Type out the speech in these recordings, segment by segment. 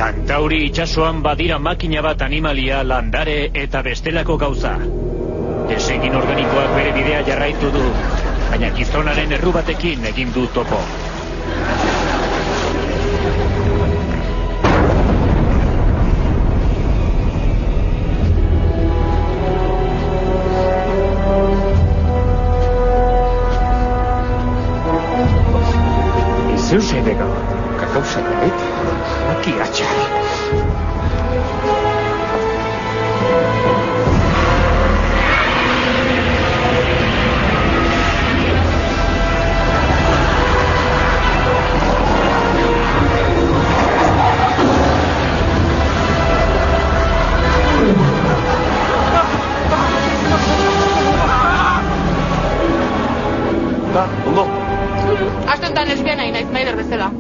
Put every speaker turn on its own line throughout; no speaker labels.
Kantauri itsasoan badira makina bat animalia, landare eta bestelako gauza. Desegin organikoak bere bidea jarraitu du, baina gizonaren erru batekin egin du topo.
Zeus edega, kakauza galet, aki atxar. Ondo?
Astentan lesbiana inaiz, Maider bezala.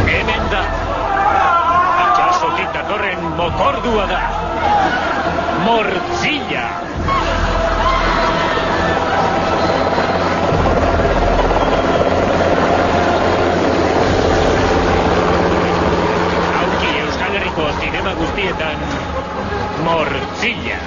Hemen da. Itxasotik datorren mokordua da. Mortzilla! Aurki Euskal Herriko zinema guztietan, Mortzilla!